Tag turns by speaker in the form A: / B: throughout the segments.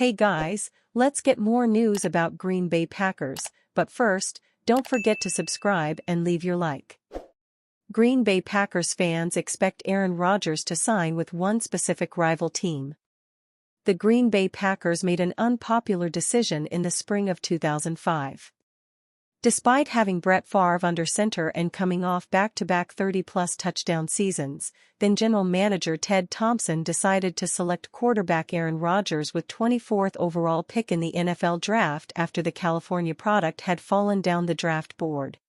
A: Hey guys, let's get more news about Green Bay Packers, but first, don't forget to subscribe and leave your like. Green Bay Packers fans expect Aaron Rodgers to sign with one specific rival team. The Green Bay Packers made an unpopular decision in the spring of 2005. Despite having Brett Favre under center and coming off back-to-back 30-plus touchdown seasons, then general manager Ted Thompson decided to select quarterback Aaron Rodgers with 24th overall pick in the NFL draft after the California product had fallen down the draft board.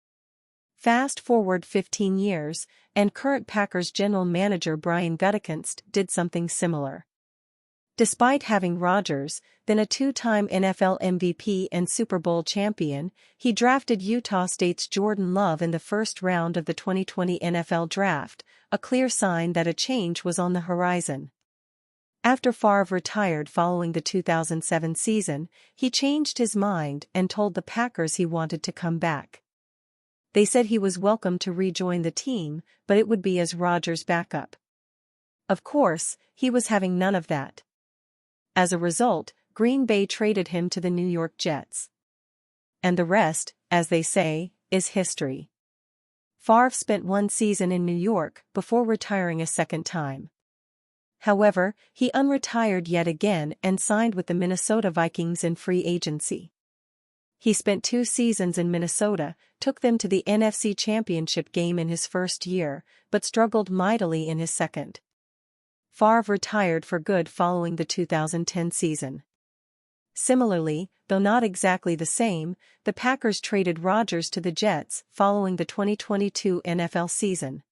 A: Fast forward 15 years, and current Packers general manager Brian Gutekunst did something similar. Despite having Rodgers, then a two-time NFL MVP and Super Bowl champion, he drafted Utah State's Jordan Love in the first round of the 2020 NFL Draft, a clear sign that a change was on the horizon. After Favre retired following the 2007 season, he changed his mind and told the Packers he wanted to come back. They said he was welcome to rejoin the team, but it would be as Rodgers' backup. Of course, he was having none of that. As a result, Green Bay traded him to the New York Jets. And the rest, as they say, is history. Favre spent one season in New York before retiring a second time. However, he unretired yet again and signed with the Minnesota Vikings in free agency. He spent 2 seasons in Minnesota, took them to the NFC Championship game in his first year, but struggled mightily in his second. Favre retired for good following the 2010 season. Similarly, though not exactly the same, the Packers traded Rodgers to the Jets following the 2022 NFL season.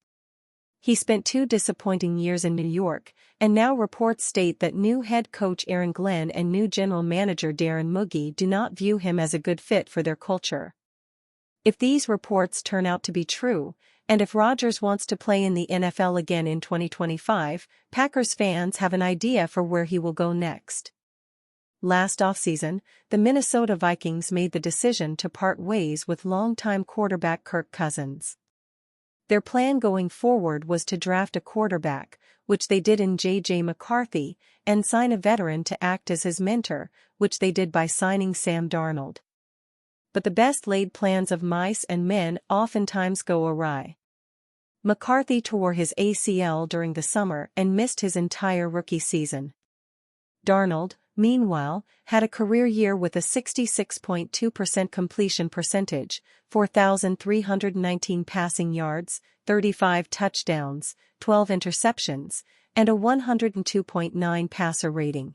A: He spent 2 disappointing years in New York, and now reports state that new head coach Aaron Glenn and new general manager Darren Moogie do not view him as a good fit for their culture. If these reports turn out to be true, and if Rodgers wants to play in the NFL again in 2025, Packers fans have an idea for where he will go next. Last offseason, the Minnesota Vikings made the decision to part ways with longtime quarterback Kirk Cousins. Their plan going forward was to draft a quarterback, which they did in J.J. McCarthy, and sign a veteran to act as his mentor, which they did by signing Sam Darnold. But the best-laid plans of mice and men oftentimes go awry. McCarthy tore his ACL during the summer and missed his entire rookie season. Darnold, meanwhile, had a career year with a 66.2% completion percentage, 4,319 passing yards, 35 touchdowns, 12 interceptions, and a 102.9 passer rating.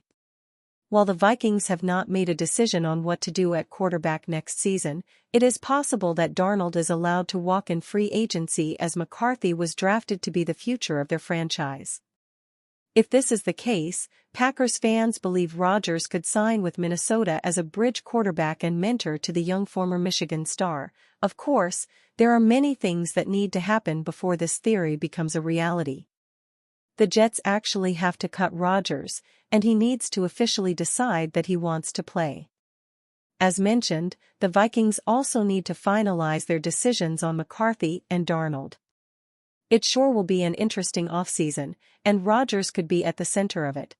A: While the Vikings have not made a decision on what to do at quarterback next season, it is possible that Darnold is allowed to walk in free agency as McCarthy was drafted to be the future of their franchise. If this is the case, Packers fans believe Rodgers could sign with Minnesota as a bridge quarterback and mentor to the young former Michigan star. Of course, there are many things that need to happen before this theory becomes a reality. The Jets actually have to cut Rodgers, and he needs to officially decide that he wants to play. As mentioned, the Vikings also need to finalize their decisions on McCarthy and Darnold. It sure will be an interesting offseason, and Rodgers could be at the center of it.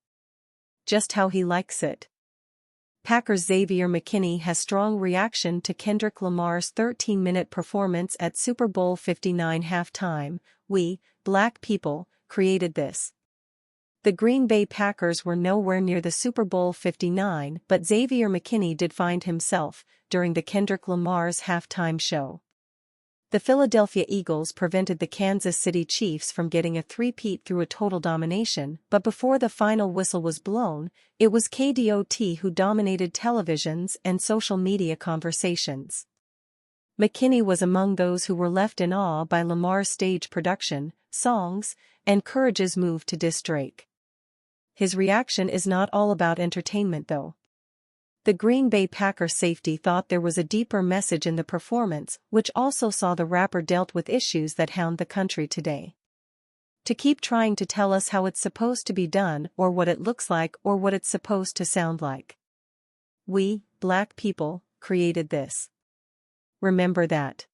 A: Just how he likes it. Packers Xavier McKinney has strong reaction to Kendrick Lamar's 13-minute performance at Super Bowl 59 halftime. "We, black people, created this." The Green Bay Packers were nowhere near the Super Bowl 59, but Xavier McKinney did find himself during the Kendrick Lamar's halftime show. The Philadelphia Eagles prevented the Kansas City Chiefs from getting a three-peat through a total domination, but before the final whistle was blown, it was KDOT who dominated televisions and social media conversations. McKinney was among those who were left in awe by Lamar's stage production, songs, and Courage's move to diss Drake. His reaction is not all about entertainment though. The Green Bay Packers safety thought there was a deeper message in the performance, which also saw the rapper dealt with issues that hound the country today. To keep trying to tell us how it's supposed to be done or what it looks like or what it's supposed to sound like. We, black people, created this. Remember that.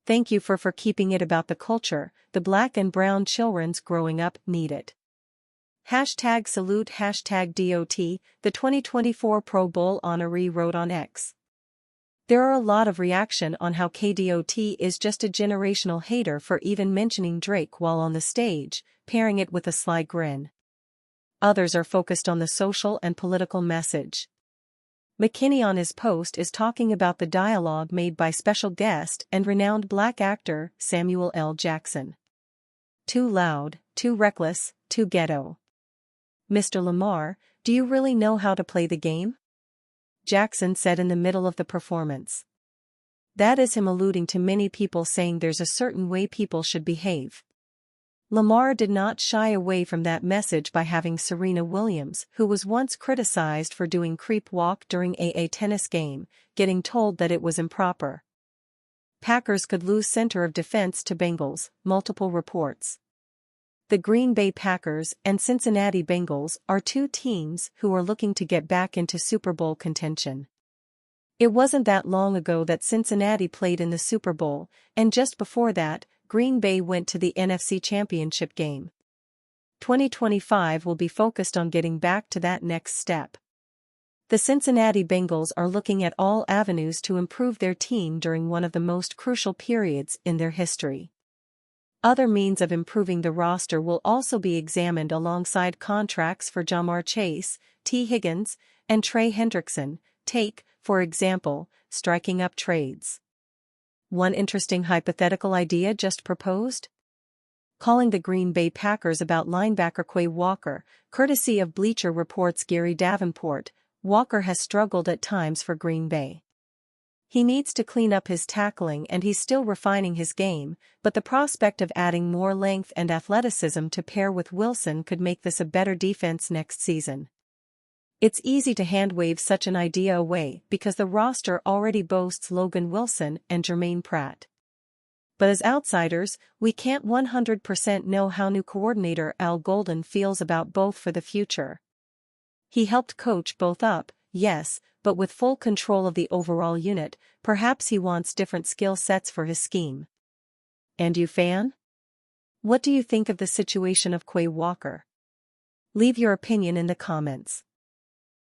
A: Thank you for keeping it about the culture. The black and brown children's growing up need it. Hashtag salute hashtag DOT, the 2024 Pro Bowl honoree wrote on X. There are a lot of reaction on how KDOT is just a generational hater for even mentioning Drake while on the stage, pairing it with a sly grin. Others are focused on the social and political message. McKinney on his post is talking about the dialogue made by special guest and renowned black actor Samuel L. Jackson. Too loud, too reckless, too ghetto. Mr. Lamar, do you really know how to play the game? Jackson said in the middle of the performance. That is him alluding to many people saying there's a certain way people should behave. Lamar did not shy away from that message by having Serena Williams, who was once criticized for doing creep walk during a tennis game, getting told that it was improper. Packers could lose center of defense to Bengals, multiple reports. The Green Bay Packers and Cincinnati Bengals are two teams who are looking to get back into Super Bowl contention. It wasn't that long ago that Cincinnati played in the Super Bowl, and just before that, Green Bay went to the NFC Championship game. 2025 will be focused on getting back to that next step. The Cincinnati Bengals are looking at all avenues to improve their team during one of the most crucial periods in their history. Other means of improving the roster will also be examined alongside contracts for Ja'Marr Chase, T. Higgins, and Trey Hendrickson. Take, for example, striking up trades. One interesting hypothetical idea just proposed? Calling the Green Bay Packers about linebacker Quay Walker, courtesy of Bleacher Report's Gary Davenport. Walker has struggled at times for Green Bay. He needs to clean up his tackling and he's still refining his game, but the prospect of adding more length and athleticism to pair with Wilson could make this a better defense next season. It's easy to hand-wave such an idea away because the roster already boasts Logan Wilson and Jermaine Pratt. But as outsiders, we can't 100% know how new coordinator Al Golden feels about both for the future. He helped coach both up, yes, but with full control of the overall unit, perhaps he wants different skill sets for his scheme. And you fan? What do you think of the situation of Quay Walker? Leave your opinion in the comments.